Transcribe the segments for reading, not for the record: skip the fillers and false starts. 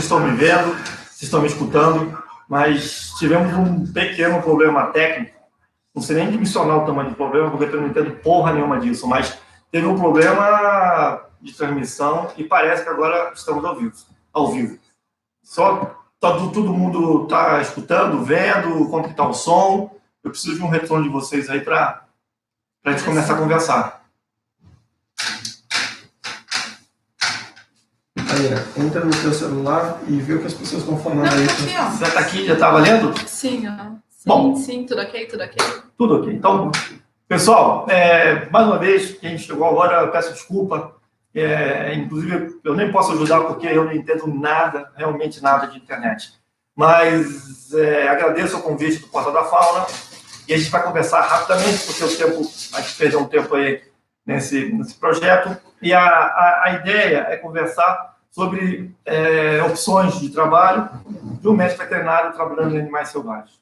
estão me vendo, se estão me escutando, mas tivemos um pequeno problema técnico. Não sei nem dimensionar o tamanho do problema, porque eu não entendo porra nenhuma disso, mas teve um problema de transmissão e parece que agora estamos ao vivo. Todo mundo está escutando, vendo, como que está o som. Eu preciso de um retorno de vocês aí para a gente começar a conversar. Aí, entra no seu celular e vê o que as pessoas estão falando. Não, aí. Tá aqui, ó. Já está aqui? Já está valendo? Sim, ó. Sim, bom, sim, tudo ok, tudo ok. Tudo ok. Então, pessoal, mais uma vez, quem chegou agora, eu peço desculpa. Inclusive, eu nem posso ajudar porque eu não entendo nada, realmente nada de internet. Mas agradeço o convite do Porta da Fauna e a gente vai conversar rapidamente, porque a gente perdeu um tempo aí nesse projeto. E a ideia é conversar sobre opções de trabalho de um médico veterinário trabalhando em animais selvagens.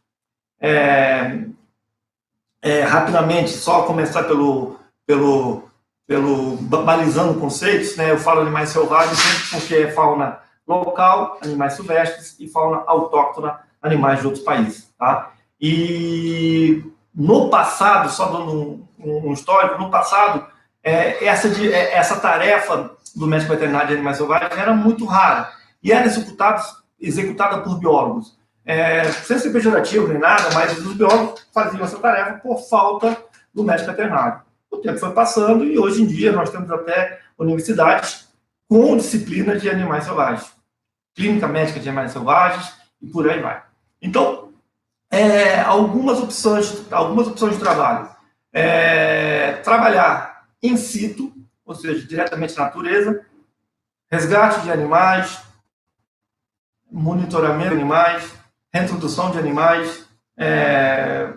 Rapidamente, só começar balizando conceitos, né? Eu falo animais selvagens sempre porque é fauna local, animais silvestres, e fauna autóctona, animais de outros países, tá? E no passado, só dando um histórico, no passado, essa tarefa do médico veterinário de animais selvagens era muito rara e era executada por biólogos. Sem ser pejorativo nem nada, mas os biólogos faziam essa tarefa por falta do médico veterinário. O tempo foi passando e hoje em dia nós temos até universidades com disciplina de animais selvagens, clínica médica de animais selvagens e por aí vai. Então, algumas opções de trabalho. Trabalhar in situ, ou seja, diretamente na natureza, resgate de animais, monitoramento de animais, reintrodução de animais,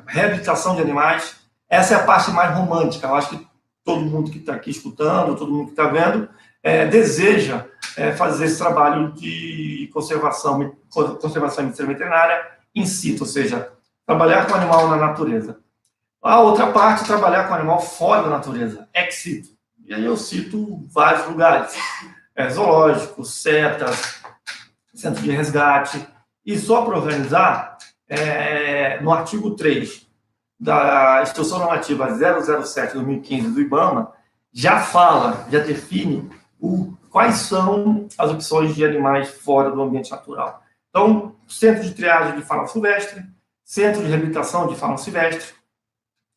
reabilitação de animais. Essa é a parte mais romântica. Eu acho que todo mundo que está aqui escutando, todo mundo que está vendo, deseja fazer esse trabalho de conservação e medicina veterinária in situ, ou seja, trabalhar com o animal na natureza. A outra parte é trabalhar com o animal fora da natureza, ex situ. E aí eu cito vários lugares, zoológicos, setas, centro de resgate. E só para organizar, no artigo 3 da Instrução Normativa 007/2015 do IBAMA, já define quais são as opções de animais fora do ambiente natural. Então, centro de triagem de fauna silvestre, centro de reabilitação de fauna silvestre,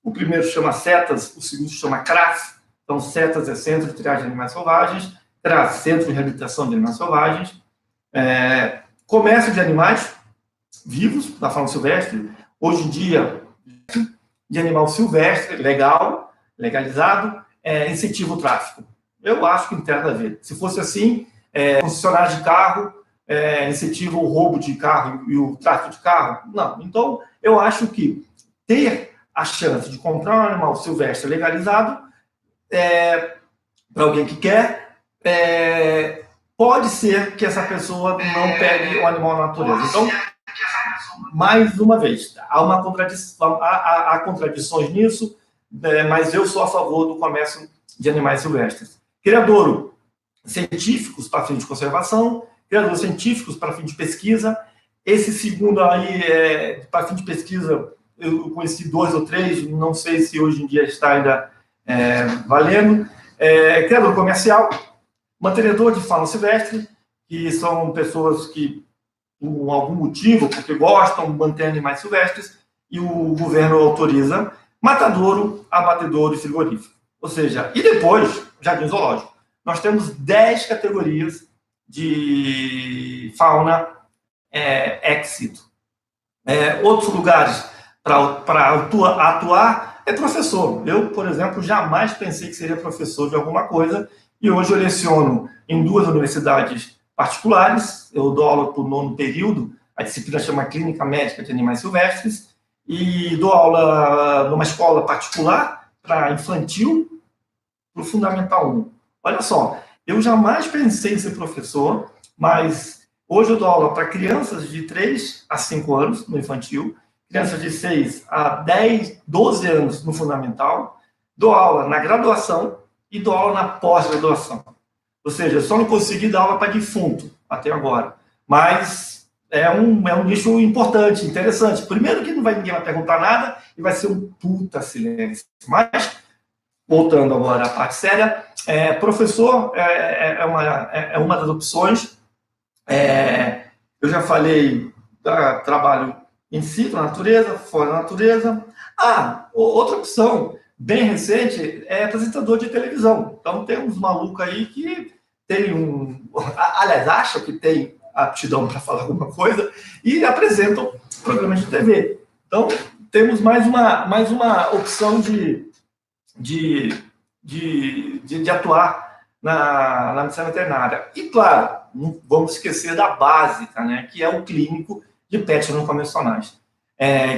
o primeiro chama CETAS, o segundo chama CRAS. Então, CETAS é Centro de Triagem de Animais Selvagens, CRAS, Centro de Reabilitação de Animais Selvagens, comércio de animais vivos da fauna silvestre, hoje em dia, de animal silvestre, legalizado, incentiva o tráfico. Eu acho que não tem nada a ver. Se fosse assim, concessionário de carro incentiva o roubo de carro e o tráfico de carro? Não. Então, eu acho que ter a chance de comprar um animal silvestre legalizado para alguém que quer, pode ser que essa pessoa não pegue o animal na natureza. Então, mais uma vez, há contradições nisso, mas eu sou a favor do comércio de animais silvestres. Criadouro científicos para fim de conservação, criadouros científicos para fim de pesquisa. Esse segundo aí, para fim de pesquisa, eu conheci 2 ou 3, não sei se hoje em dia está ainda valendo. Criador comercial, mantenedor de fauna silvestre, que são pessoas que, por algum motivo, porque gostam, mantêm animais silvestres, e o governo autoriza matadouro, abatedouro e frigorífico. Ou seja, e depois, jardim zoológico. Nós temos 10 categorias de fauna ex situ. Outros lugares para atuar é professor. Eu, por exemplo, jamais pensei que seria professor de alguma coisa, e hoje eu leciono em 2 universidades particulares. Eu dou aula por 9º período, a disciplina chama Clínica Médica de Animais Silvestres, e dou aula numa escola particular para infantil, para o Fundamental 1. Olha só, eu jamais pensei em ser professor, mas hoje eu dou aula para crianças de 3 a 5 anos no infantil, crianças de 6 a 10, 12 anos no fundamental, dou aula na graduação e dou aula na pós-graduação. Ou seja, eu só não consegui dar aula para defunto até agora, Mas é um nicho importante, interessante. Primeiro que ninguém vai perguntar nada e vai ser um puta silêncio. Mas, voltando agora à parte séria, professor é uma das opções. Eu já falei, trabalho in situ, na natureza, fora da natureza. Outra opção, bem recente, é apresentador de televisão. Então, tem uns malucos aí que tem aliás, acham que tem aptidão para falar alguma coisa e apresentam programas de TV. Então, temos mais uma opção de atuar na medicina veterinária. E, claro, não vamos esquecer da básica, né, que é o clínico de pets não convencionais,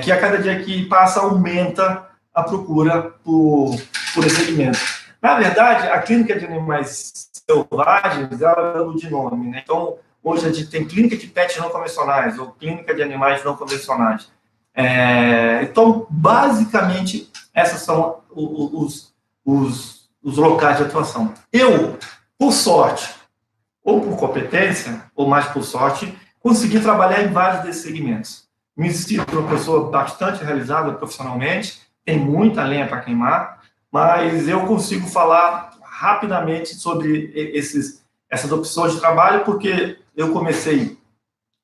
que a cada dia que passa aumenta a procura por esse segmento. Na verdade, a clínica de animais selvagens, ela muda de nome, né? Então, hoje a gente tem clínica de pets não convencionais ou clínica de animais não convencionais. Então, basicamente, esses são os locais de atuação. Eu, por sorte, ou por competência, ou mais por sorte, consegui trabalhar em vários desses segmentos. Me sinto uma pessoa bastante realizada profissionalmente, tem muita lenha para queimar, mas eu consigo falar rapidamente sobre essas opções de trabalho, porque eu comecei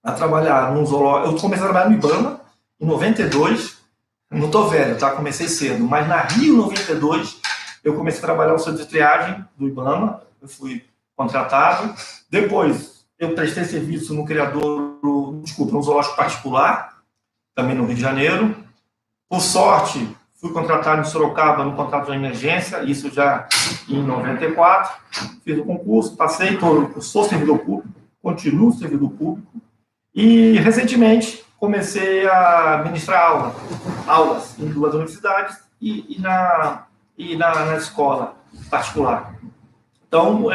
a trabalhar num zoológico, eu comecei a trabalhar no IBAMA em 92, não estou velho, tá? Comecei cedo, mas na Rio 92 eu comecei a trabalhar no centro de triagem do IBAMA, eu fui contratado, depois eu prestei serviço no um zoológico particular, também no Rio de Janeiro. Por sorte, fui contratado em Sorocaba no contrato de emergência, isso já em 94. Fiz o concurso, passei, sou servidor público, continuo servidor público. E, recentemente, comecei a ministrar aulas em 2 universidades e na escola particular. Então,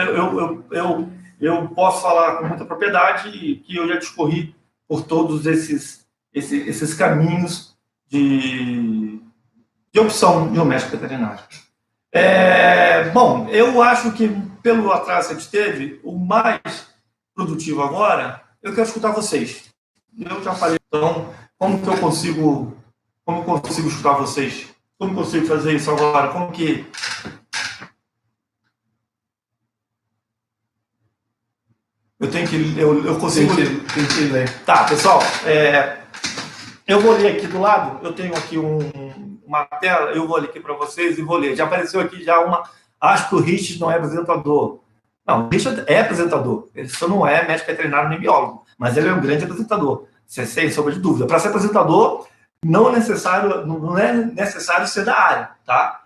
eu posso falar com muita propriedade que eu já discorri por todos esses caminhos de opção de um médico veterinário. Bom, eu acho que, pelo atraso que a gente teve, o mais produtivo agora, eu quero escutar vocês. Eu já falei, então, como eu consigo escutar vocês? Como eu consigo fazer isso agora? Como que... Eu consigo... Tem que ler. Tá, pessoal, eu vou ler aqui do lado, eu tenho aqui uma tela, eu vou ler aqui para vocês e vou ler. Já apareceu aqui acho que o Richard não é apresentador. Não, o Richard é apresentador, ele só não é médico veterinário nem biólogo, mas ele é um grande apresentador, sem sombra de dúvida. Para ser apresentador, não é necessário ser da área, tá?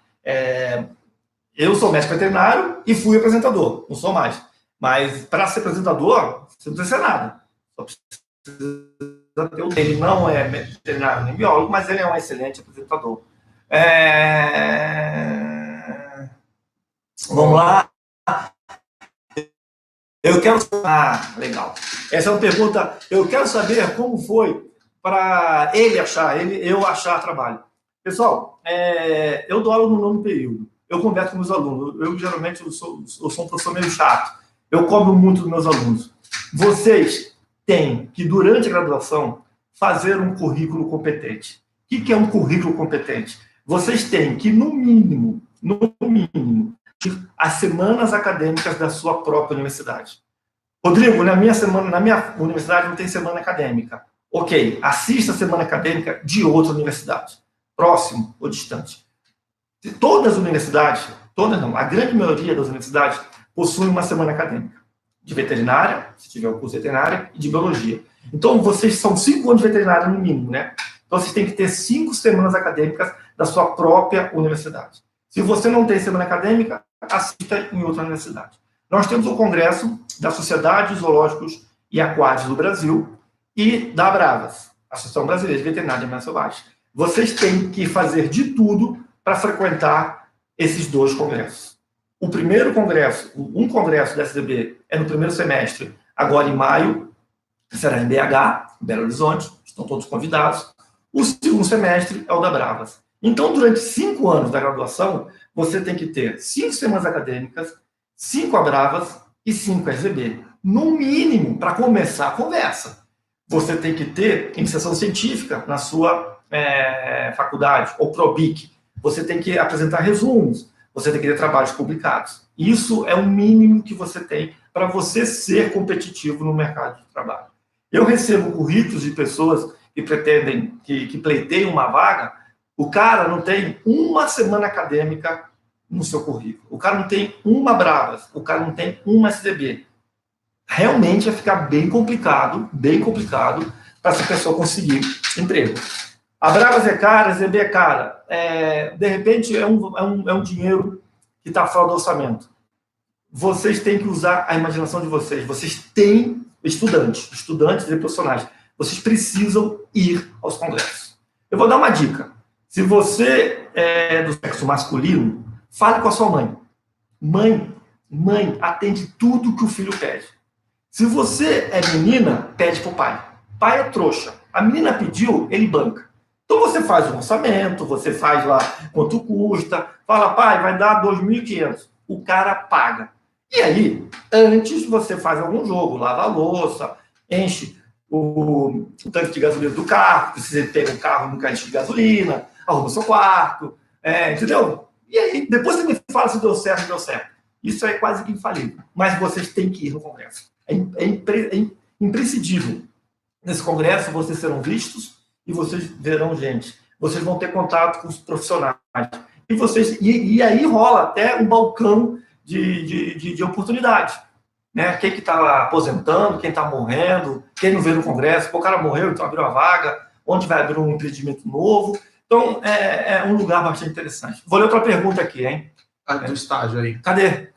Eu sou médico veterinário e fui apresentador, não sou mais. Mas para ser apresentador, você não precisa ser nada. Só precisa ter. Ele não é veterinário nem biólogo, mas ele é um excelente apresentador. Vamos lá. Eu quero... legal. Essa é uma pergunta... Eu quero saber como foi para eu achar trabalho. Pessoal, eu dou aula no nono período. Eu converso com meus alunos. Eu geralmente eu sou um professor meio chato. Eu cobro muito dos meus alunos. Vocês têm que, durante a graduação, fazer um currículo competente. O que é um currículo competente? Vocês têm que, no mínimo, as semanas acadêmicas da sua própria universidade. Rodrigo, na minha universidade não tem semana acadêmica. Ok, assista a semana acadêmica de outra universidade, próximo ou distante. Todas as universidades, a grande maioria das universidades possuem uma semana acadêmica de veterinária, se tiver o curso de veterinária, e de biologia. Então, vocês são 5 anos de veterinária no mínimo, né? Então, vocês têm que ter 5 semanas acadêmicas da sua própria universidade. Se você não tem semana acadêmica, assista em outra universidade. Nós temos o Congresso da Sociedade de Zoológicos e Aquários do Brasil e da Abravas, Associação Brasileira de Veterinária de Animais Selvagens. Vocês têm que fazer de tudo para frequentar esses 2 congressos. O primeiro congresso, um congresso da SDB, é no primeiro semestre, agora em maio, será em BH, em Belo Horizonte, estão todos convidados. O segundo semestre é o da Bravas. Então, durante 5 anos da graduação, você tem que ter 5 semanas acadêmicas, 5 Abravas e 5 SDB. no mínimo, para começar a conversa, você tem que ter iniciação científica na sua faculdade, ou ProBic. Você tem que apresentar resumos, você tem que ter trabalhos publicados. Isso é o mínimo que você tem para você ser competitivo no mercado de trabalho. Eu recebo currículos de pessoas que pretendem, que pleiteiam uma vaga, o cara não tem uma semana acadêmica no seu currículo, o cara não tem uma Bravas, o cara não tem uma SDB. Realmente vai ficar bem complicado para essa pessoa conseguir emprego. A Bravas é cara, a SDB é cara. De repente, é um dinheiro que está fora do orçamento. Vocês têm que usar a imaginação de vocês. Vocês têm estudantes e profissionais. Vocês precisam ir aos congressos. Eu vou dar uma dica. Se você é do sexo masculino, fale com a sua mãe. Mãe atende tudo que o filho pede. Se você é menina, pede para o pai. Pai é trouxa. A menina pediu, ele banca. Então você faz um orçamento, você faz lá quanto custa, fala, pai, vai dar 2.500. O cara paga. E aí, antes você faz algum jogo, lava a louça, enche o tanque de gasolina do carro, se você pega o carro, nunca enche de gasolina, arruma o seu quarto, entendeu? E aí, depois você me fala se deu certo ou não deu certo. Isso é quase que infalível. Mas vocês têm que ir no congresso. É imprescindível. Nesse congresso, vocês serão vistos e vocês verão gente. Vocês vão ter contato com os profissionais. E aí rola até um balcão de oportunidade. Né? Quem que está aposentando, quem está morrendo, quem não veio no congresso, o cara morreu, então abriu a vaga, onde vai abrir um empreendimento novo. Então, é um lugar bastante interessante. Vou ler outra pergunta aqui, hein? Do estágio aí. Cadê?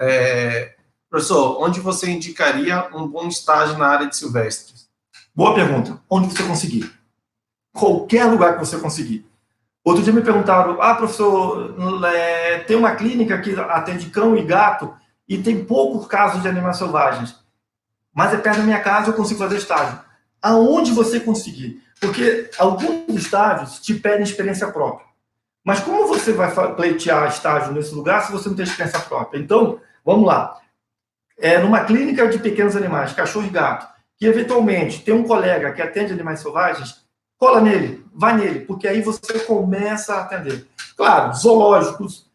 Professor, onde você indicaria um bom estágio na área de silvestres? Boa pergunta. Onde você conseguir. Qualquer lugar que você conseguir. Outro dia me perguntaram, professor, tem uma clínica que atende cão e gato e tem poucos casos de animais selvagens, mas é perto da minha casa, eu consigo fazer estágio. Aonde você conseguir? Porque alguns estágios te pedem experiência própria. Mas como você vai pleitear estágio nesse lugar se você não tem experiência própria? Então, vamos lá. Numa clínica de pequenos animais, cachorro e gato, que eventualmente tem um colega que atende animais selvagens, cola nele, vai nele, porque aí você começa a atender. Claro, zoológicos,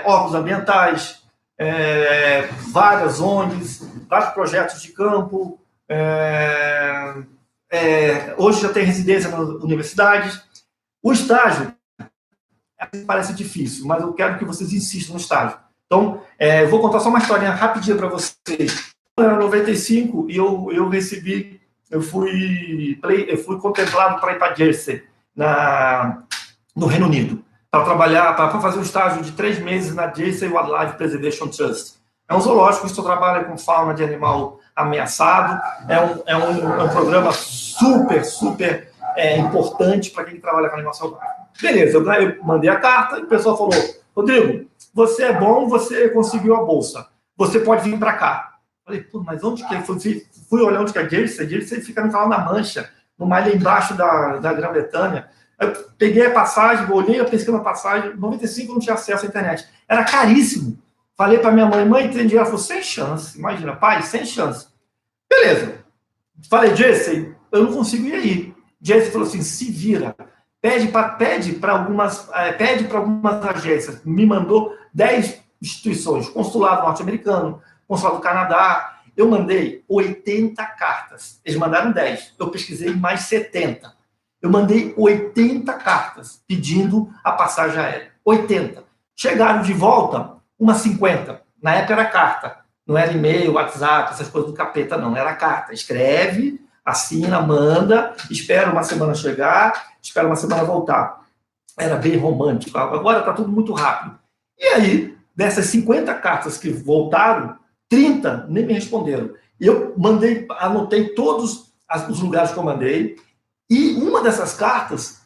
órgãos ambientais, várias ONGs, vários projetos de campo, hoje já tem residência nas universidades. O estágio parece difícil, mas eu quero que vocês insistam no estágio. Então, vou contar só uma historinha rapidinha para vocês. Em 95, e eu fui contemplado para ir para Jersey, no Reino Unido, para trabalhar, para fazer um estágio de 3 meses na Jersey Wildlife Preservation Trust. É um zoológico que só trabalha com fauna de animal ameaçado. É um programa super importante para quem trabalha com animal selvagem. Beleza, eu mandei a carta e o pessoal falou, Rodrigo, você é bom, você conseguiu a bolsa, você pode vir para cá. Falei, mas onde que é? Fui olhar onde que é Jersey. Jersey fica no Canal da Mancha, numa ilha embaixo da Grã-Bretanha. Eu peguei a passagem, olhei a pesquisa na passagem, 95 eu não tinha acesso à internet. Era caríssimo. Falei para minha mãe, tem dinheiro? Ela falou, sem chance. Imagina, pai, sem chance. Beleza. Falei, Jersey, eu não consigo ir aí. Jersey falou assim, se vira. Pede para algumas agências. Me mandou 10 instituições. Consulado norte-americano, Consulado do Canadá. Eu mandei 80 cartas. Eles mandaram 10. Eu pesquisei mais 70. Eu mandei 80 cartas pedindo a passagem aérea. 80. Chegaram de volta umas 50. Na época era carta. Não era e-mail, WhatsApp, essas coisas do capeta, não. Era carta. Escreve, assina, manda, espera uma semana chegar, espera uma semana voltar. Era bem romântico. Agora está tudo muito rápido. E aí, dessas 50 cartas que voltaram, 30 nem me responderam. Eu anotei todos os lugares que eu mandei, e uma dessas cartas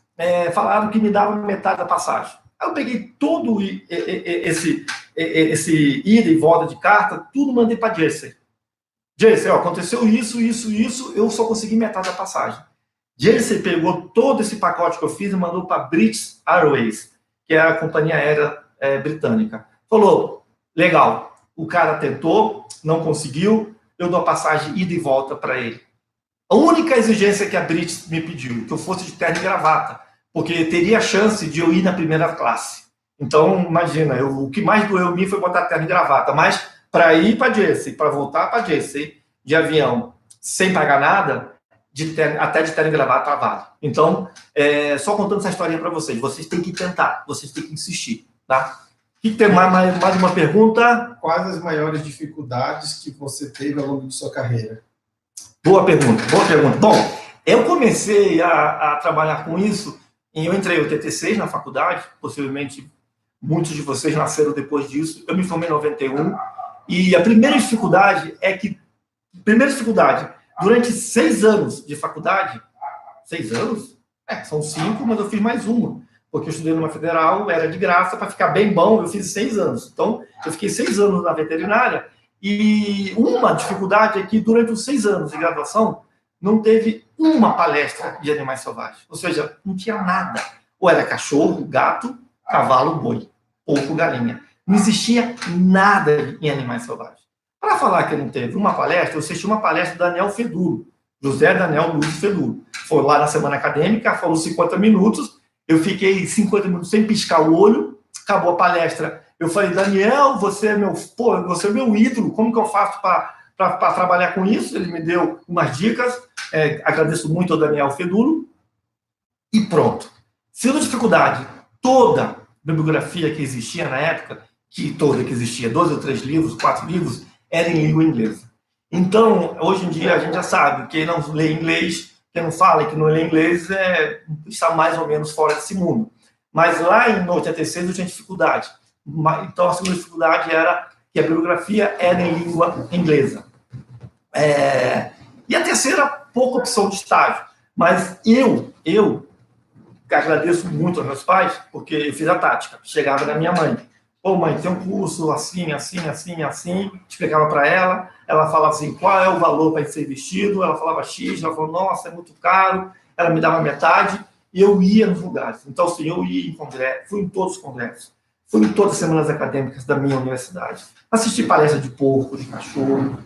falaram que me dava metade da passagem. Aí eu peguei todo esse ida e volta de carta, tudo mandei para Jersey. Jersey, aconteceu isso, eu só consegui metade da passagem. Jersey pegou todo esse pacote que eu fiz e mandou para British Airways, que é a companhia aérea britânica. Falou, legal, o cara tentou, não conseguiu, eu dou a passagem ida e volta para ele. A única exigência que a Brits me pediu, que eu fosse de terno e gravata, porque teria a chance de eu ir na primeira classe. Então, imagina, o que mais doeu em mim foi botar terno e gravata, mas para ir para Jersey, para voltar para Jersey, de avião, sem pagar nada, até de terno e gravata vale. Então, só contando essa historinha para vocês têm que tentar, vocês têm que insistir, tá? E tem mais uma pergunta? Quais as maiores dificuldades que você teve ao longo de sua carreira? Boa pergunta, boa pergunta. Bom, eu comecei a trabalhar com isso, e eu entrei em 86 na faculdade, possivelmente muitos de vocês nasceram depois disso, eu me formei em 91, e a primeira dificuldade durante 6 anos de faculdade, 6 anos? São 5, mas eu fiz mais uma, porque eu estudei numa federal, era de graça, para ficar bem bom, eu fiz 6 anos. Então, eu fiquei 6 anos na veterinária, e uma dificuldade é que, durante os 6 anos de graduação, não teve uma palestra de animais selvagens. Ou seja, não tinha nada. Ou era cachorro, gato, cavalo, boi, porco, galinha. Não existia nada em animais selvagens. Para falar que não teve uma palestra, eu assisti uma palestra do Daniel Feduro, José Daniel Luiz Feduro. Foi lá na semana acadêmica, falou 50 minutos, eu fiquei 50 minutos sem piscar o olho, acabou a palestra. Eu falei, Daniel, você é meu ídolo, como que eu faço para trabalhar com isso? Ele me deu umas dicas, agradeço muito ao Daniel Feduro, e pronto. Sendo dificuldade, toda a bibliografia que existia na época, que 12 ou 3 livros, 4 livros, era em língua inglesa. Então, hoje em dia, a gente já sabe, quem não lê inglês, quem não fala e que não lê inglês, está mais ou menos fora desse mundo. Mas lá em 86 eu tinha dificuldade. Então, a segunda dificuldade era que a bibliografia era em língua inglesa. E a terceira, pouca opção de estágio. Mas eu agradeço muito aos meus pais, porque eu fiz a tática. Chegava da minha mãe. Pô, mãe, tem um curso assim, explicava para ela, ela falava assim, qual é o valor para ser vestido, ela falava X, ela falou, nossa, é muito caro, ela me dava metade, e eu ia nos lugares. Então, assim, eu ia em congresso, fui em todos os congressos, fui em todas as semanas acadêmicas da minha universidade, assisti palestra de porco, de cachorro,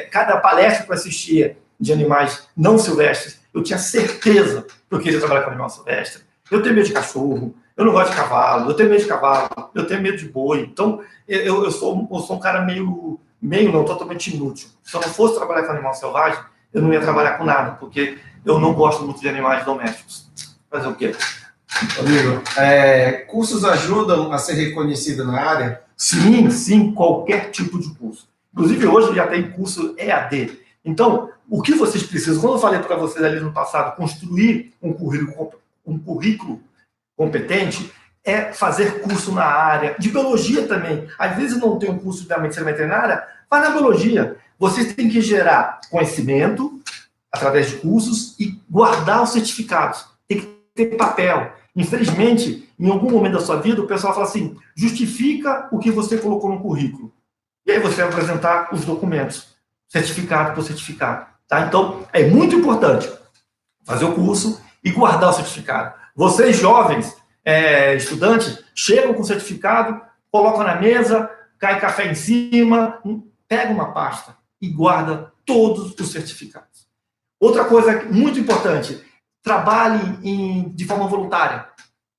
cada palestra que eu assistia de animais não silvestres, eu tinha certeza que eu queria trabalhar com animal silvestre. Eu tenho medo de cachorro, eu não gosto de cavalo, eu tenho medo de cavalo, eu tenho medo de boi. Então, eu sou um cara meio não, totalmente inútil. Se eu não fosse trabalhar com animal selvagem, eu não ia trabalhar com nada, porque eu não gosto muito de animais domésticos. Fazer o quê? Rodrigo, cursos ajudam a ser reconhecido na área? Sim, qualquer tipo de curso. Inclusive, hoje já tem curso EAD. Então, o que vocês precisam, quando eu falei para vocês ali no passado, construir um currículo competente, é fazer curso na área, de biologia também. Às vezes não tem um curso da medicina veterinária, vai na biologia. Vocês têm que gerar conhecimento através de cursos e guardar os certificados. Tem que ter papel. Infelizmente, em algum momento da sua vida, o pessoal fala assim, justifica o que você colocou no currículo. E aí você vai apresentar os documentos, certificado por certificado. Tá? Então, é muito importante fazer o curso e guardar o certificado. Vocês, jovens, estudantes, chegam com o certificado, colocam na mesa, cai café em cima, pega uma pasta e guarda todos os certificados. Outra coisa muito importante, trabalhe de forma voluntária.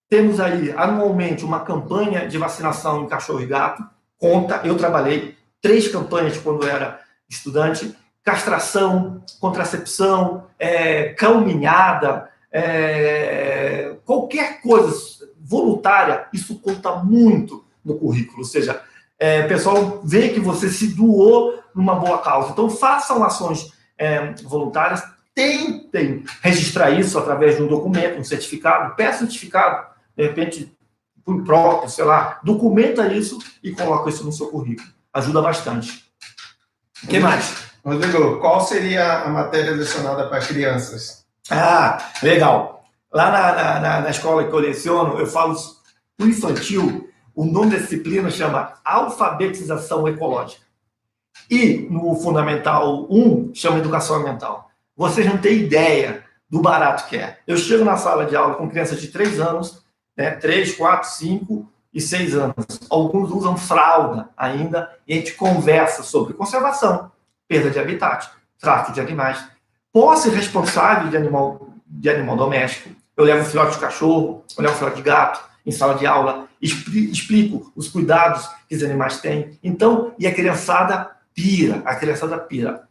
Temos aí, anualmente, uma campanha de vacinação em cachorro e gato. Eu trabalhei 3 campanhas quando era estudante, castração, contracepção, cão-minhada, qualquer coisa voluntária, isso conta muito no currículo. Ou seja, o pessoal vê que você se doou numa boa causa. Então, façam ações voluntárias, tentem registrar isso através de um documento, um certificado, peça certificado, de repente, por próprio, sei lá, documenta isso e coloca isso no seu currículo. Ajuda bastante. O que mais? Rodrigo, qual seria a matéria lecionada para crianças? Legal. Lá na escola que eu leciono, eu falo o infantil, o nome da disciplina chama Alfabetização Ecológica. E no Fundamental 1, chama Educação Ambiental. Vocês não têm ideia do barato que é. Eu chego na sala de aula com crianças de 3 anos, 3, 4, 5 e 6 anos. Alguns usam fralda ainda, e a gente conversa sobre conservação. perda de habitat, tráfico de animais, posse responsável de animal doméstico. Eu levo filhote de cachorro, eu levo filhote de gato em sala de aula, explico os cuidados que os animais têm. Então, e a criançada pira.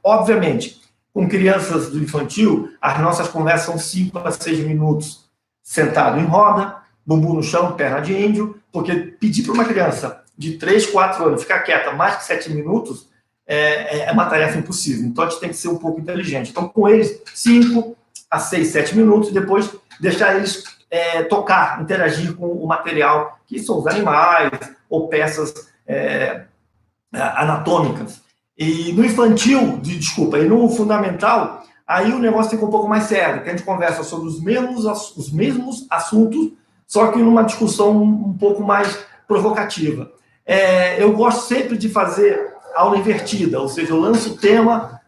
Obviamente, com crianças do infantil, as nossas conversas são 5 a 6 minutos sentado em roda, bumbum no chão, perna de índio, porque pedir para uma criança de 3, 4 anos ficar quieta mais que 7 minutos é uma tarefa impossível. Então, a gente tem que ser um pouco inteligente. Então, com eles, 5 a 6, 7 minutos, e depois deixar eles tocar, interagir com o material, que são os animais ou peças anatômicas. E no infantil, e no fundamental, aí o negócio fica um pouco mais sério, que a gente conversa sobre os mesmos assuntos, só que numa discussão um pouco mais provocativa. Eu gosto sempre de fazer aula invertida, ou seja, eu lanço o tema,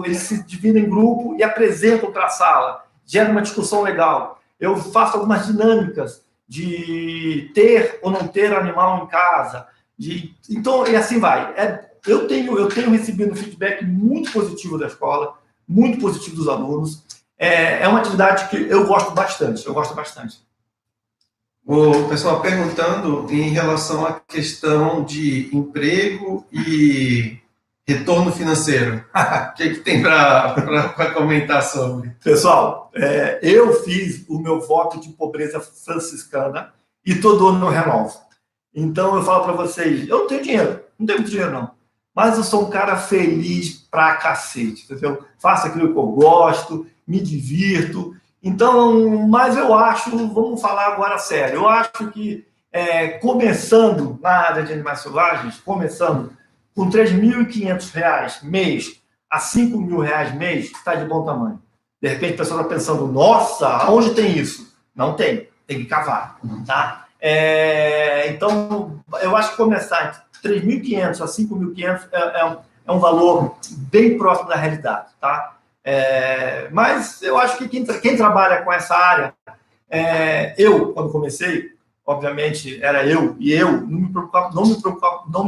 eles se dividem em grupo e apresentam para a sala, gera uma discussão legal. Eu faço algumas dinâmicas de ter ou não ter animal em casa, então, e assim vai. Eu tenho recebido um feedback muito positivo da escola, muito positivo dos alunos. É uma atividade que eu gosto bastante. O pessoal perguntando em relação à questão de emprego e retorno financeiro. O que tem para comentar sobre? Pessoal, eu fiz o meu voto de pobreza franciscana e todo ano eu renovo. Então, eu falo para vocês, eu não tenho dinheiro, não tenho muito dinheiro, não. Mas eu sou um cara feliz pra cacete, entendeu? Faço aquilo que eu gosto, me divirto. Então, mas eu acho, vamos falar agora sério, eu acho que começando na área de animais selvagens, começando com R$ 3.500 mês a R$ 5.000 mês, está de bom tamanho. De repente, a pessoa está pensando, nossa, onde tem isso? Não tem que cavar, tá? Então, eu acho que começar entre 3.500 a 5.500 é um valor bem próximo da realidade, tá? Mas eu acho que quem trabalha com essa área, eu, quando comecei, obviamente, era eu, e eu não me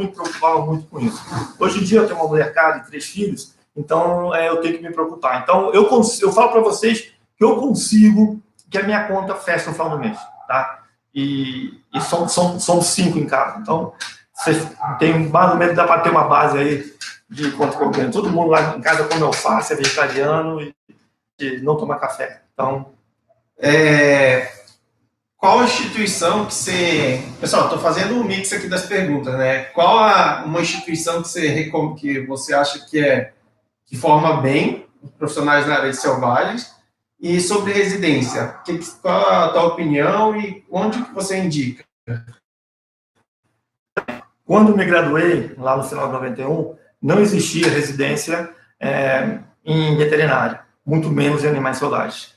preocupava muito com isso. Hoje em dia, eu tenho uma mulher cara e 3 filhos, então eu tenho que me preocupar. Então, eu falo para vocês que eu consigo que a minha conta feche no final do mês, tá? E somos 5 em casa. Então, vocês têm mais ou menos, dá para ter uma base aí de quanto que eu ganho. Todo mundo lá em casa come alface, é vegetariano e não toma café. Então, qual a instituição que você... Pessoal, estou fazendo um mix aqui das perguntas, né? Qual uma instituição que você acha que forma bem os profissionais na área de selvagens? E sobre residência, qual a tua opinião e onde que você indica? Quando me graduei, lá no final de 91, não existia residência em veterinária, muito menos em animais selvagens.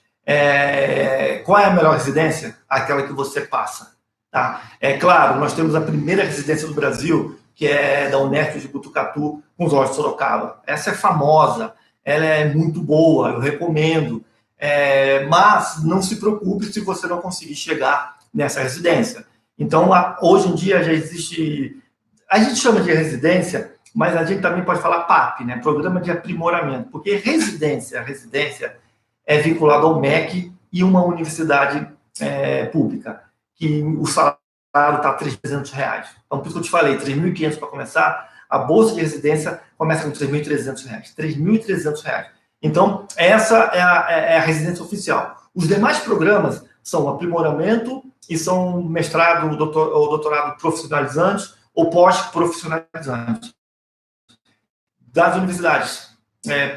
Qual é a melhor residência? Aquela que você passa. Tá? Claro, nós temos a primeira residência do Brasil, que é da Unesp de Botucatu, com os olhos de Sorocaba. Essa é famosa, ela é muito boa, eu recomendo. Mas não se preocupe se você não conseguir chegar nessa residência. Então, hoje em dia já existe... A gente chama de residência, mas a gente também pode falar PAP, né? Programa de Aprimoramento, porque residência é vinculada ao MEC e uma universidade pública, que o salário está R$ 3.300. Então, por isso que eu te falei, 3.500 para começar, a bolsa de residência começa com R$ 3.300. R$ 3.300. Então, essa é a residência oficial. Os demais programas são aprimoramento e são mestrado ou doutorado profissionalizantes ou pós-profissionalizantes. Das universidades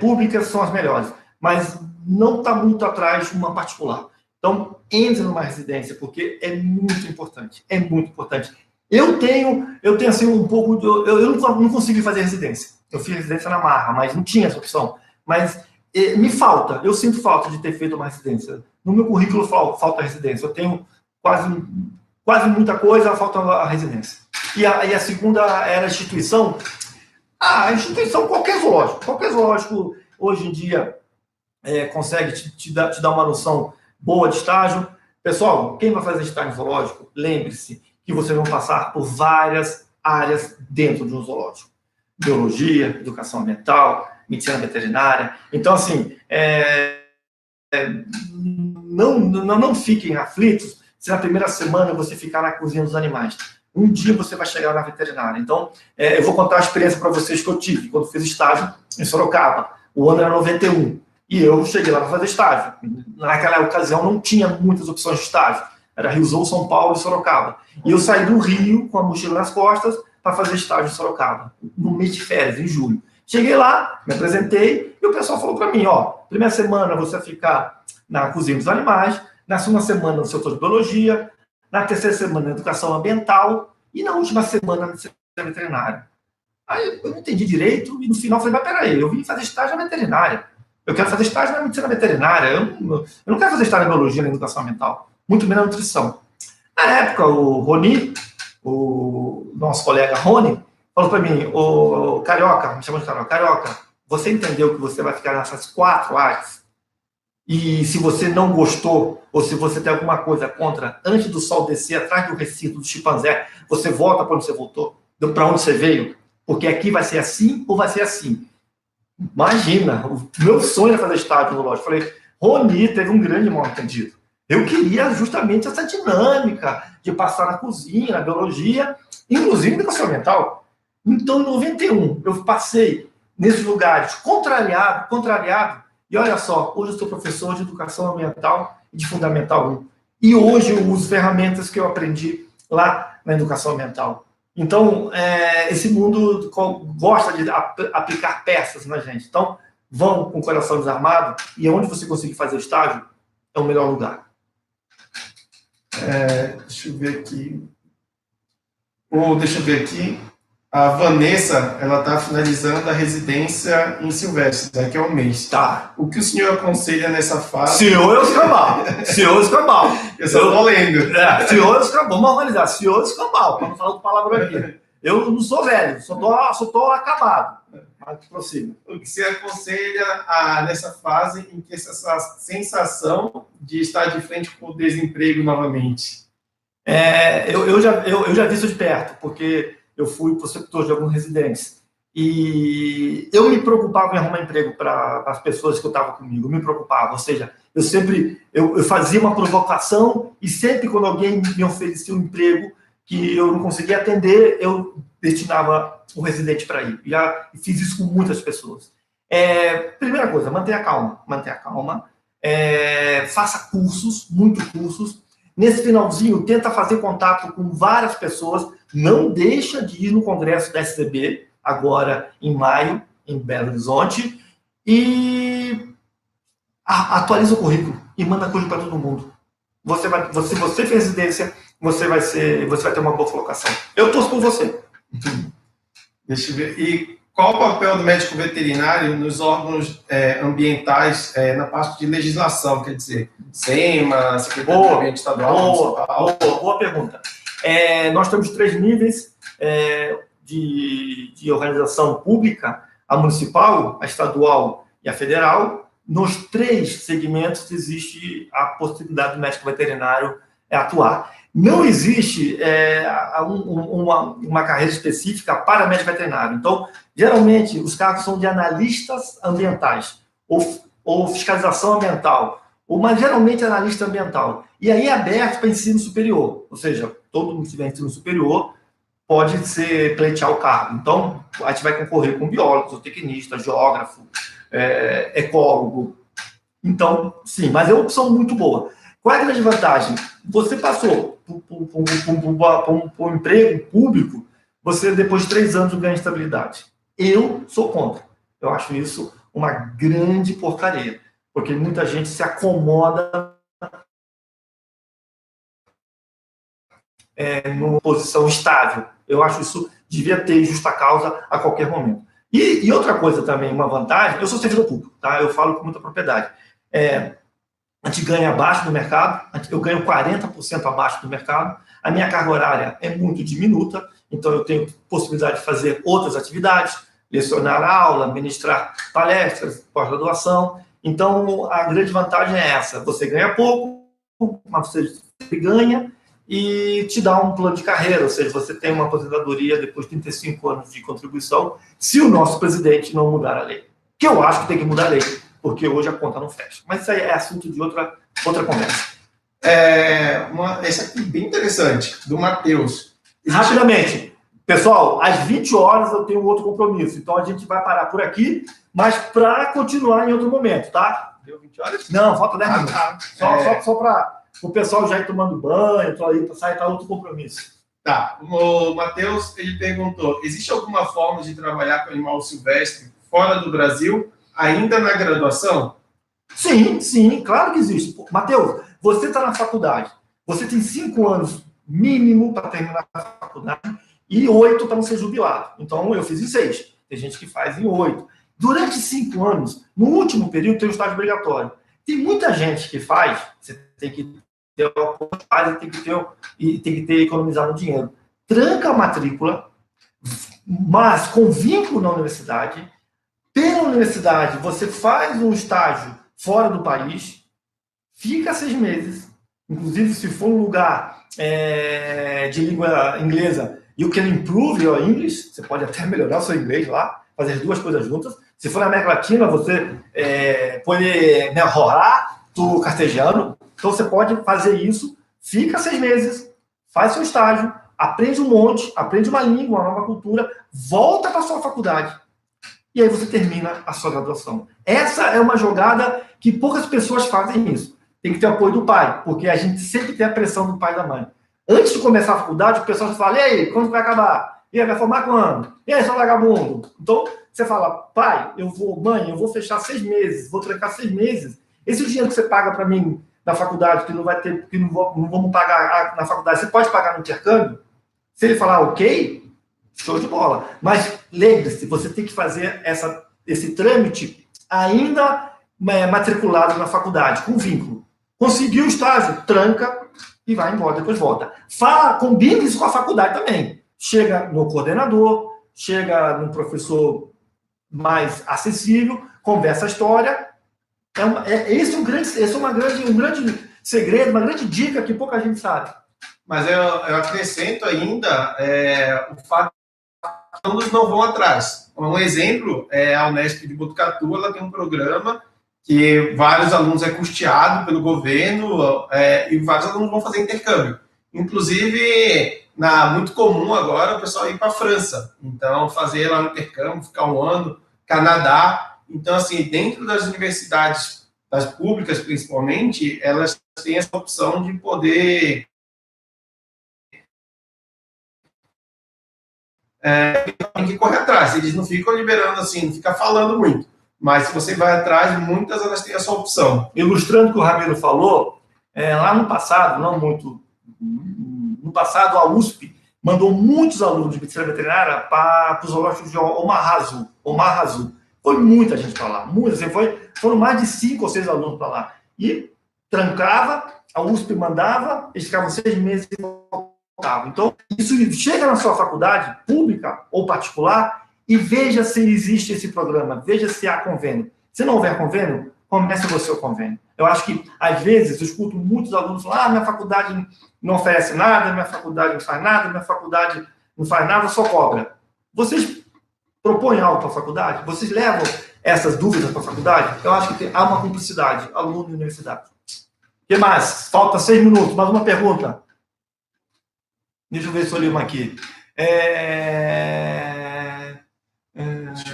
públicas são as melhores, mas não está muito atrás de uma particular. Então, entre numa residência, porque é muito importante. É muito importante. Eu tenho assim, um pouco... Eu não consegui fazer residência. Eu fiz residência na Marra, mas não tinha essa opção. Mas me falta, eu sinto falta de ter feito uma residência. No meu currículo falta residência. Eu tenho quase muita coisa, falta a residência. E a segunda era a instituição. A instituição, qualquer zoológico hoje em dia consegue te dar uma noção boa de estágio. Pessoal, quem vai fazer estágio em zoológico, lembre-se que vocês vão passar por várias áreas dentro de um zoológico. biologia, educação ambiental, medicina veterinária. Então, assim, não fiquem aflitos se na primeira semana você ficar na cozinha dos animais. Um dia você vai chegar na veterinária. Então, eu vou contar a experiência para vocês que eu tive quando fiz estágio em Sorocaba. O ano era 91. E eu cheguei lá para fazer estágio. Naquela ocasião não tinha muitas opções de estágio. Era Rio Sul, São Paulo e Sorocaba. E eu saí do Rio com a mochila nas costas para fazer estágio em Sorocaba, no mês de férias, em julho. Cheguei lá, me apresentei e o pessoal falou para mim, primeira semana você vai ficar na cozinha dos animais, na segunda semana no setor de biologia, na terceira semana na educação ambiental e na última semana na ciência veterinária. Aí eu não entendi direito e no final falei, mas peraí, eu vim fazer estágio na veterinária. Eu quero fazer estágio na medicina veterinária, eu não quero fazer estágio na biologia, na educação ambiental, muito menos na nutrição. Na época, o Roni, o nosso colega Rony, falou para mim, o Carioca, me chamou de Carioca, você entendeu que você vai ficar nessas 4 áreas? E se você não gostou, ou se você tem alguma coisa contra, antes do sol descer atrás do recinto do chimpanzé, você volta para onde você voltou, para onde você veio, porque aqui vai ser assim ou vai ser assim. Imagina, o meu sonho era fazer estágio no lógico. Falei, Rony teve um grande mal-entendido. Eu queria justamente essa dinâmica de passar na cozinha, na biologia, inclusive na educação ambiental. Então, em 91, eu passei nesses lugares contrariado, e olha só, hoje eu sou professor de educação ambiental e de Fundamental 1. E hoje eu uso ferramentas que eu aprendi lá na educação ambiental. Então, esse mundo gosta de aplicar peças na gente. Então, vão com o coração desarmado e onde você conseguir fazer o estágio é o melhor lugar. Deixa eu ver aqui. A Vanessa, ela está finalizando a residência em Silvestre, daqui a um mês. Tá. O que o senhor aconselha nessa fase? Senhor Escambau. Senhor Escambau. Eu só estou lendo. Senhor Escambau. Vamos organizar. Senhor Escambau, para não falar de palavra aqui. Eu não sou velho, só estou acabado. Mas prossiga. O que você aconselha nessa fase em que essa sensação de estar de frente com o desemprego novamente? Eu já vi isso de perto, porque eu fui preceptor de alguns residentes. E eu me preocupava em arrumar emprego para as pessoas que eu estava comigo. Eu me preocupava. Ou seja, eu fazia uma provocação e sempre quando alguém me oferecia um emprego que eu não conseguia atender, eu destinava o residente para ir. Já fiz isso com muitas pessoas. Primeira coisa, mantenha calma. Faça cursos, muitos cursos. Nesse finalzinho, tenta fazer contato com várias pessoas. Não deixa de ir no congresso da SCB, agora em maio, em Belo Horizonte. E atualiza o currículo e manda currículo para todo mundo. Se você fez residência, você vai ter uma boa colocação. Eu torço por você. Deixa eu ver. E qual o papel do médico veterinário nos órgãos ambientais na parte de legislação? Quer dizer, SEMA, Secretaria do Ambiente Estadual, boa pergunta. Nós temos 3 níveis de organização pública, a municipal, a estadual e a federal. Nos 3 segmentos existe a possibilidade do médico veterinário atuar. Não existe uma carreira específica para médico veterinário. Então, geralmente, os cargos são de analistas ambientais ou fiscalização ambiental, mas geralmente analista ambiental. E aí é aberto para ensino superior, ou seja, todo mundo que tiver ensino superior pode pleitear o cargo. Então, a gente vai concorrer com biólogo, zootecnista, geógrafo, ecólogo. Então, sim, mas é uma opção muito boa. Qual é a grande vantagem? Você passou por um emprego público, você depois de 3 anos ganha estabilidade. Eu sou contra. Eu acho isso uma grande porcaria, porque muita gente se acomoda numa posição estável. Eu acho isso devia ter justa causa a qualquer momento. E outra coisa também, uma vantagem, eu sou servidor público, tá? Eu falo com muita propriedade. A gente ganha abaixo do mercado, eu ganho 40% abaixo do mercado, a minha carga horária é muito diminuta, então eu tenho possibilidade de fazer outras atividades, lecionar aula, ministrar palestras, pós-graduação. Então, a grande vantagem é essa, você ganha pouco, mas você ganha, e te dá um plano de carreira, ou seja, você tem uma aposentadoria depois de 35 anos de contribuição, se o nosso presidente não mudar a lei. Que eu acho que tem que mudar a lei, porque hoje a conta não fecha. Mas isso aí é assunto de outra conversa. Esse aqui bem interessante, do Matheus. Rapidamente, pessoal, às 20 horas eu tenho outro compromisso, então a gente vai parar por aqui, mas para continuar em outro momento, tá? Deu 20 horas? Não, falta 10 minutos. Só para o pessoal já ir tomando banho, para ir para sair para outro compromisso. Tá, o Matheus, ele perguntou, existe alguma forma de trabalhar com animal silvestre fora do Brasil, ainda na graduação? Sim, claro que existe. Matheus, você está na faculdade, você tem 5 anos mínimo para terminar a faculdade e 8 para não ser jubilado. Então, eu fiz em 6. Tem gente que faz em 8. Durante 5 anos, no último período, tem o estágio obrigatório. Tem muita gente que faz, você tem que ter o apoio, tem que ter economizado dinheiro. Tranca a matrícula, mas com vínculo na universidade. Pela universidade, você faz um estágio fora do país, fica 6 meses, inclusive se for um lugar de língua inglesa, you can improve your English, você pode até melhorar o seu inglês lá, fazer as duas coisas juntas. Se for na América Latina, você pode melhorar o castelhano, então você pode fazer isso, fica 6 meses, faz seu estágio, aprende um monte, aprende uma língua, uma nova cultura, volta para a sua faculdade. E aí você termina a sua graduação. Essa é uma jogada que poucas pessoas fazem isso. Tem que ter o apoio do pai, porque a gente sempre tem a pressão do pai e da mãe. Antes de começar a faculdade, o pessoal fala, e aí, quando vai acabar? E aí, vai formar quando? E aí, seu vagabundo? Então, você fala, pai, mãe, eu vou fechar 6 meses, vou trancar 6 meses. Esse dinheiro que você paga para mim na faculdade, que não vai ter, que não vamos pagar na faculdade, você pode pagar no intercâmbio? Se ele falar ok, show de bola. Mas lembre-se, você tem que fazer esse trâmite ainda matriculado na faculdade, com vínculo. Conseguiu o estágio, tranca e vai embora, depois volta. Combine isso com a faculdade também. Chega no coordenador, chega no professor mais acessível, conversa a história. Esse é um grande segredo, uma grande dica que pouca gente sabe. Mas eu acrescento ainda o fato que alunos não vão atrás. Um exemplo é a Unesp de Botucatu, ela tem um programa que vários alunos é custeado pelo governo e vários alunos vão fazer intercâmbio. Inclusive, muito comum agora o pessoal ir para a França. Então, fazer lá um intercâmbio, ficar 1 ano, Canadá. Então, assim, dentro das universidades, das públicas principalmente, elas têm essa opção de poder tem que correr atrás. Eles não ficam liberando assim, não ficam falando muito. Mas se você vai atrás, muitas elas têm essa opção. Ilustrando o que o Ramiro falou, lá no passado, não muito, no passado a USP mandou muitos alunos de medicina veterinária para os zoológicos de Omaha Zoo. Foi muita gente para lá, foram mais de 5 ou 6 alunos para lá. E trancava, a USP mandava, eles ficavam 6 meses e voltavam. Então, isso chega na sua faculdade, pública ou particular, e veja se existe esse programa, veja se há convênio. Se não houver convênio, comece você o convênio. Eu acho que, às vezes, eu escuto muitos alunos falar, minha faculdade não oferece nada, minha faculdade não faz nada, minha faculdade não faz nada, só cobra. Vocês propõem algo para a faculdade? Vocês levam essas dúvidas para a faculdade? Eu acho que há uma cumplicidade, aluno e universidade. O que mais? Falta 6 minutos, mais uma pergunta. Deixa eu ver se eu li uma aqui.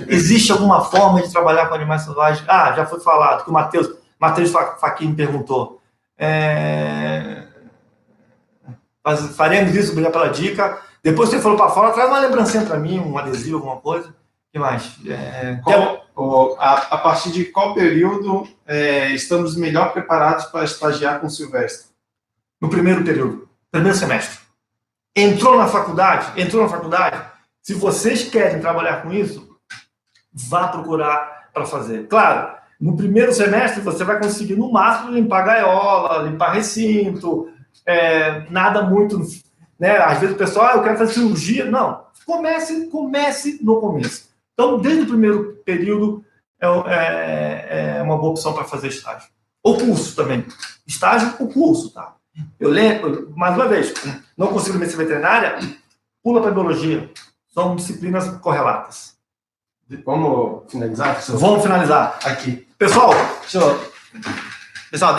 Existe alguma forma de trabalhar com animais selvagens? Já foi falado, que o Matheus Fachin perguntou. Faremos isso, obrigado pela dica. Depois você falou para fora, traz uma lembrancinha para mim, um adesivo, alguma coisa. O que mais? A partir de qual período estamos melhor preparados para estagiar com o silvestre? No primeiro período, primeiro semestre. Entrou na faculdade, se vocês querem trabalhar com isso, vá procurar para fazer. Claro, no primeiro semestre você vai conseguir, no máximo, limpar gaiola, limpar recinto, nada muito, né? Às vezes o pessoal, eu quero fazer cirurgia. Não, comece no começo. Então, desde o primeiro período, é uma boa opção para fazer estágio. Ou curso também. Estágio ou curso, tá? Eu lembro, mais uma vez, não consigo medicina veterinária, pula para biologia. São disciplinas correlatas. Vamos finalizar? Professor? Vamos finalizar. Aqui. Pessoal, Pessoal,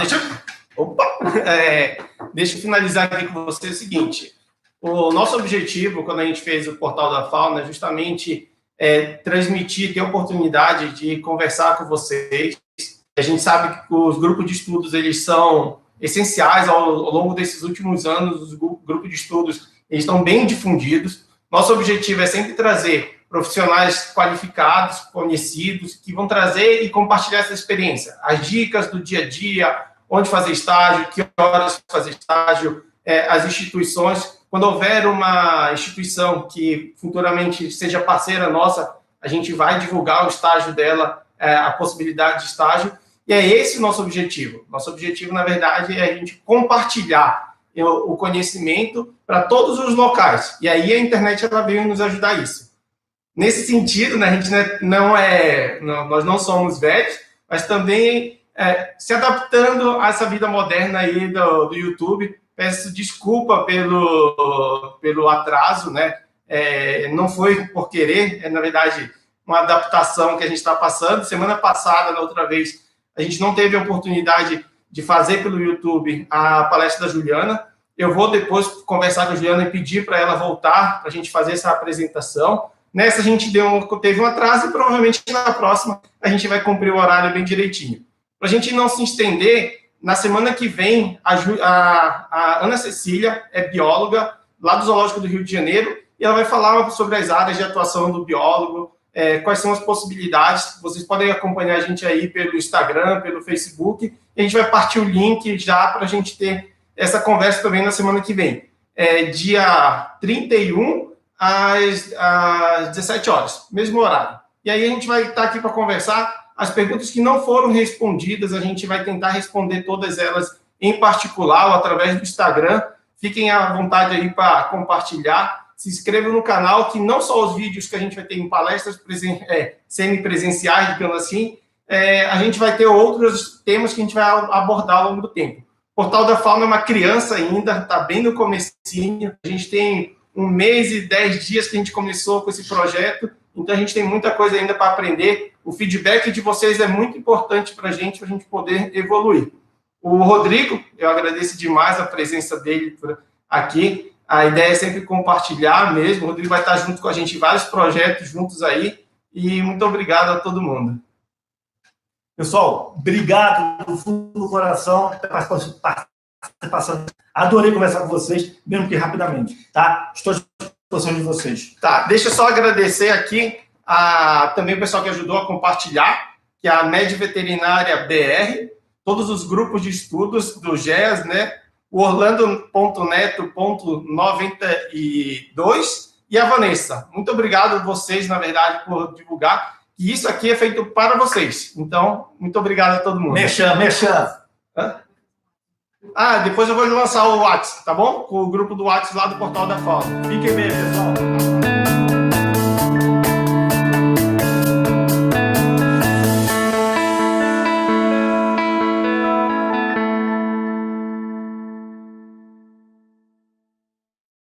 deixa eu finalizar aqui com você o seguinte. O nosso objetivo, quando a gente fez o Portal da Fauna, é justamente transmitir, ter a oportunidade de conversar com vocês. A gente sabe que os grupos de estudos, eles são essenciais ao longo desses últimos anos. Os grupos de estudos, eles estão bem difundidos. Nosso objetivo é sempre trazer profissionais qualificados, conhecidos, que vão trazer e compartilhar essa experiência. As dicas do dia a dia, onde fazer estágio, que horas fazer estágio, as instituições. Quando houver uma instituição que futuramente seja parceira nossa, a gente vai divulgar o estágio dela, a possibilidade de estágio. E é esse o nosso objetivo. Nosso objetivo, na verdade, é a gente compartilhar o conhecimento para todos os locais. E aí a internet ela veio nos ajudar a isso. Nesse sentido, né, a gente nós não somos velhos, mas também se adaptando a essa vida moderna aí do YouTube. Peço desculpa pelo atraso, né? Não foi por querer, na verdade, uma adaptação que a gente está passando. Semana passada, na outra vez, a gente não teve a oportunidade de fazer pelo YouTube a palestra da Juliana. Eu vou depois conversar com a Juliana e pedir para ela voltar para a gente fazer essa apresentação. Nessa a gente teve um atraso e provavelmente na próxima a gente vai cumprir o horário bem direitinho. Para a gente não se estender, na semana que vem a Ana Cecília é bióloga lá do Zoológico do Rio de Janeiro e ela vai falar sobre as áreas de atuação do biólogo, quais são as possibilidades. Vocês podem acompanhar a gente aí pelo Instagram, pelo Facebook, e a gente vai partir o link já para a gente ter essa conversa também na semana que vem. Dia 31 às 17 horas, mesmo horário. E aí a gente vai estar aqui para conversar. As perguntas que não foram respondidas, a gente vai tentar responder todas elas em particular ou através do Instagram. Fiquem à vontade aí para compartilhar. Se inscrevam no canal, que não só os vídeos que a gente vai ter em palestras semipresenciais, digamos assim, a gente vai ter outros temas que a gente vai abordar ao longo do tempo. O Portal da Fauna é uma criança ainda, está bem no comecinho. A gente tem 1 mês e 10 dias que a gente começou com esse projeto, então a gente tem muita coisa ainda para aprender. O feedback de vocês é muito importante para a gente poder evoluir. O Rodrigo, eu agradeço demais a presença dele aqui. A ideia é sempre compartilhar mesmo. O Rodrigo vai estar junto com a gente em vários projetos juntos aí. E muito obrigado a todo mundo. pessoal, obrigado do fundo do coração pela participação. Adorei conversar com vocês, mesmo que rapidamente, tá? Estou à disposição de vocês. Tá, deixa eu só agradecer aqui também o pessoal que ajudou a compartilhar, que é a Med Veterinária BR, todos os grupos de estudos do GES, né? O Orlando.neto.92 e a Vanessa. Muito obrigado a vocês, na verdade, por divulgar. E isso aqui é feito para vocês. Então, muito obrigado a todo mundo. Merchan. Depois eu vou lançar o WhatsApp, tá bom? Com o grupo do WhatsApp lá do Portal da Fauna. Fiquem bem, pessoal.